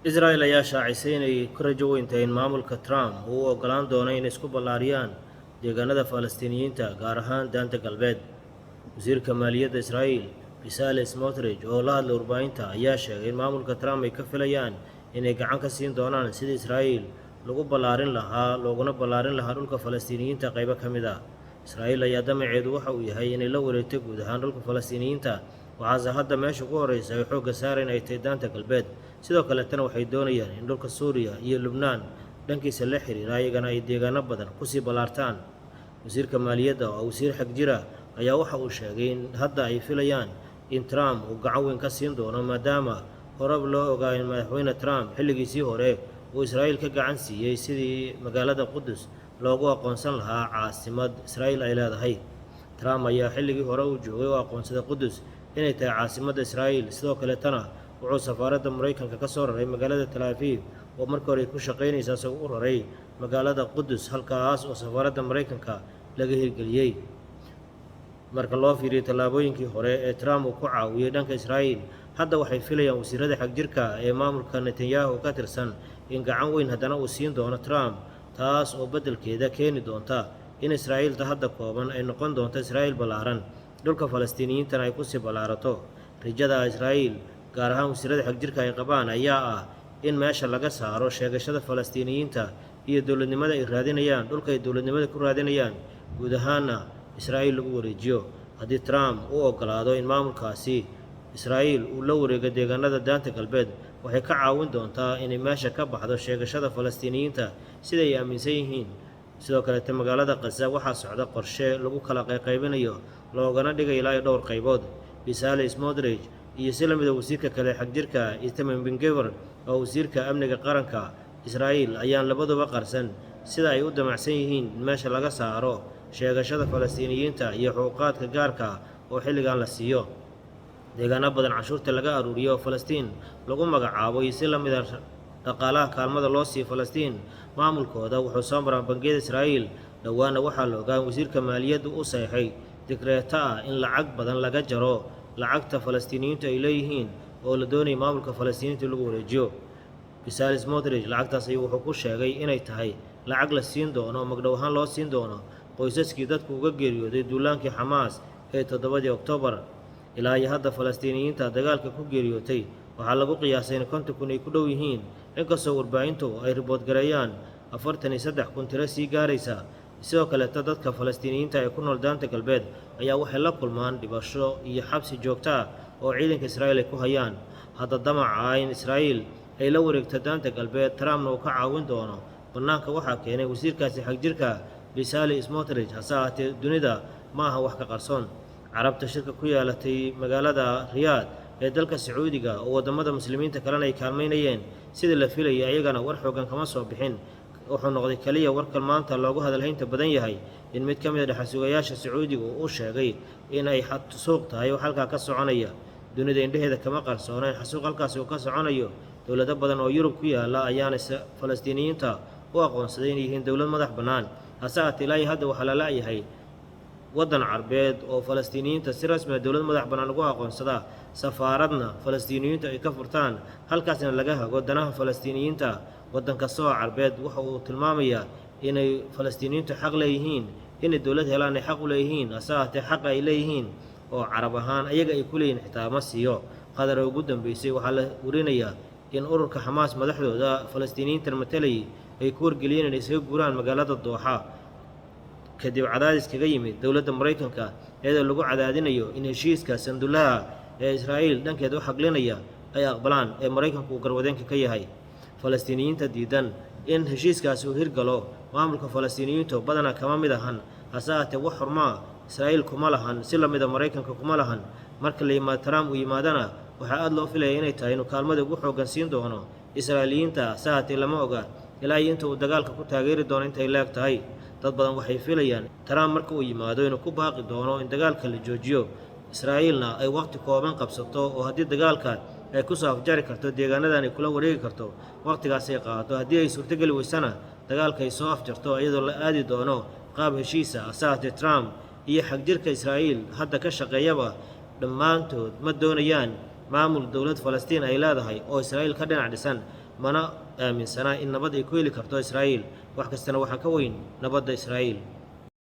Israel ayaa shaacisay inay ku rajo weyntahay in maamulka Trump uu u ogolaan doono inay isku ballaariyaan deegaanada Falastiiniyiinta gaar ahaan daanta galbeed. Wasiirka Maaliyadda Israel Bezalel Smotrich oo la hadlay warbaahinta ayaa sheegay in maamulka Trump ay ka filayaan inay gacan ka siin doonaan sidii Israel looguna ballaarin lahaa dhulka Falastiiniyiinta qaybo ka mid ah. Israel ayaa damaceedu waxa uu yahay inay la wareegto guud ahaan dhulka Falastiiniyiinta, waxaase hadda meesha ku horeysa ay xoogga saareen ay tahay daanta galbeed. Sidoo kaleetana waxay doonayaan in dhulka Suuriya iyo Lubnaan dhankiisa la xiriira iyagana ay deegaano badan kusii ballaartaan. Wasiirka Maaliyadda oo wasiir xag jira ayaa waxa uu sheegay in hadda ay filayaan in Trump uu gacan weyn ka siin doono maadaama horab loo ogaa in madaxweyne Trump xilligiisii hore uu Israel ka gacan siiyey sidii magaalada Qudus loogu aqoonsan lahaa caasimad Israel ay leedahay. Trump ayaa xilligii hore uu joogay oo aqoonsaday Qudus inay tahay caasimadda Israel, sidoo kaleetana wuxuu safaaradda Mareykanka ka soo raray magaalada Tel Aviv oo markii hore ku shaqeynaysa isagoo u raray magaalada Qudus, halkaas oo safaaradda Mareykanka laga hirgeliyey. Marka loo fiiriyo tallaabooyinkii hore ee Trump uu ku caawiyey dhanka Israel, hadda waxay filayaan wasiirada xagjirka ee maamulka Netanyahu ka tirsan in gacan weyn haddana uu siin doono Trump, taas oo beddelkeeda keeni doonta in Israa'iilta hadda kooban ay noqon doonto Israel ballaaran, dhulka Falastiiniyiintana ay kusii ballaarato. Rajada Israel gaar ahaan wasiirada xagjirka ay qabaan ayaa ah in meesha laga saaro sheegashada Falastiiniyiinta iyo dowladnimada ay raadinayaan, dhulka ay dowladnimada ku raadinayaan guud ahaanna Israel lagu wareejiyo. Haddii Trump uu ogolaado in maamulkaasi Israel uu la wareego deegaanada daanta galbeed, waxay ka caawin doontaa inay meesha ka baxdo sheegashada Falastiiniyiinta sida ay aaminsan yihiin. Sidoo kaleete magaalada Gaza waxaa socda qorshe lagu kala qaybinayo loogana dhigay ilaa dhowr qaybood. Bezalel Smotrich iyo si lamida wasiirka kale xagjirka Itamar Ben-Gvir oo wasiirka amniga qaranka Israel ayaan labaduba qarsan sida ay u damacsan yihiin in meesha laga saaro sheegashada Falastiiniyiinta iyo xuquuqaadka gaarka oo xilligan la siiyo. Deegaano badan cashuurta laga aruuriyo oo Falastiin lagu magacaabo iyo si lamida dhaqaalaha kaalmada loo siiyo Falastiin, maamulkooda wuxuu soo maraa bangiyada Israel. Dhowaana waxaa la ogaa wasiirka maaliyadda uu saxeexay digreeta ah in lacag badan laga jaro lacagta Falastiiniyiintu ay leeyihiin oo la doonayay maamulka Falastiiniyiinta lagu wareejiyo. Bezalel Smotrich lacagtaas ayuu wuxuu ku sheegay inay tahay lacag la siin doono oo magdhow ahaan loo siin doono qoysaskii dadku uga geeriyooday duulaankii Xamaas ee 7 Oktoobar. Ilaa iyo hadda Falastiiniyiinta dagaalka ku geeriyootay waxaa lagu qiyaasay in 50,000 ay ku dhow yihiin, inkastoo warbaahintu ay riboodgareeyaan 43,000 tiro sii gaaraysa. Sidoo kaleeta dadka Falastiiniyiinta ee ku nool daanta galbeed ayaa waxay la kulmaan dhibasho iyo xabsi joogto ah oo ciidanka Israel ay ku hayaan. Hadda damaca in Israel ay la wareegto daanta galbeed, Trumpna uu ka caawin doono, bannaanka waxaa keenay wasiirkaasi xagjirka Bezalel Smotrich. Hase ahaatee dunida ma aha wax ka qarsoon. Carabta shirka ku yeelatay magaalada Riyaad ee dalka Sacuudiga oo wadamada muslimiinta kalena ay kaalmeynayeen sidii la filayay, ayagana war xoogan kama soo bixin. Wuxuu noqday kaliya warkan maanta loogu hadalhaynta badan yahay in mid ka mid ah dhaxal-sugayaasha Sacuudiga uu sheegay in ay xasuuq tahay oo halkaa ka soconaya. Dunida indhaheeda kama qarsoona in xasuuq halkaasi uu ka soconayo. Dowlado badan oo Yurub ku yaala ayaana Falastiiniyiinta u aqoonsaday inay yihiin dowlad madax bannaan. Hase ahaatee ilaa iyo hadda waxaa la la'yahay waddan carbeed oo Falastiiniyiinta si rasmi ah dowlad madax bannaan ugu aqoonsada, safaaradna Falastiiniyiintu ay ka furtaan, halkaasna laga hago danaha Falastiiniyiinta. Waddan kasta oo carbeed waxa uu tilmaamayaa inay Falastiiniyiintu xaq leeyihiin, inay dowlad helaan ay xaq u leeyihiin. Hase ahaatee xaqa ay leeyihiin oo carab ahaan ayaga ay ku leeyihiin xitaa ma siiyo. Qadar ugu dambeysay waxaa la warinayaa in ururka Xamaas madaxdooda Falastiiniyiinta matalayay ay ku wargeliyeen inay isaga guuraan magaalada Dooxa kadib cadaadis kaga yimid dowladda Mareykanka iyadoo lagu cadaadinayo in heshiiska sandullaha ee Israel dhankeeda u xaglinaya ay aqbalaan ee Mareykanku uu garwadeenka ka yahay. Falastiiniyiinta diidan in heshiiskaasi uu hirgalo, maamulka Falastiiniyiintu badanaa kama mid ahan. Hase ahaatee wax xurmaa Israel kuma lahan, si lamida Mareykanka kuma lahan. Marka la yimaado Trump uu yimaadana waxaa aad loo filayay inay tahay inuu kaalmada ugu xooggan siin doono Israa'iiliyiinta. Hase ahaatee lama oga ilaa iyo inta uu dagaalka ku taageeri doono intay leeg tahay. Dad badan waxay filayaan Trump marka uu yimaado inuu ku baaqi doono in dagaalka la joojiyo, Israa'iilna ay waqti kooban qabsato oo haddii dagaalka ay ku soo afjari karto deegaanadan ay kula wareegi karto waqtigaas ay qaadato. Haddii ay suurtageli weysana dagaalka ay soo afjarto iyadoo la aadi doono qaab heshiisa. Hase ahaatee Trump iyo xagjirka Israel hadda ka shaqeeyaba dhammaantood ma doonayaan maamul dowlad Falastiin ay leedahay oo Israel ka dhinac dhisan. mana aaminsanaa in nabad ay ku heli karto Israa'iil wax kastana waxaa ka weyn nabadda Israa'iil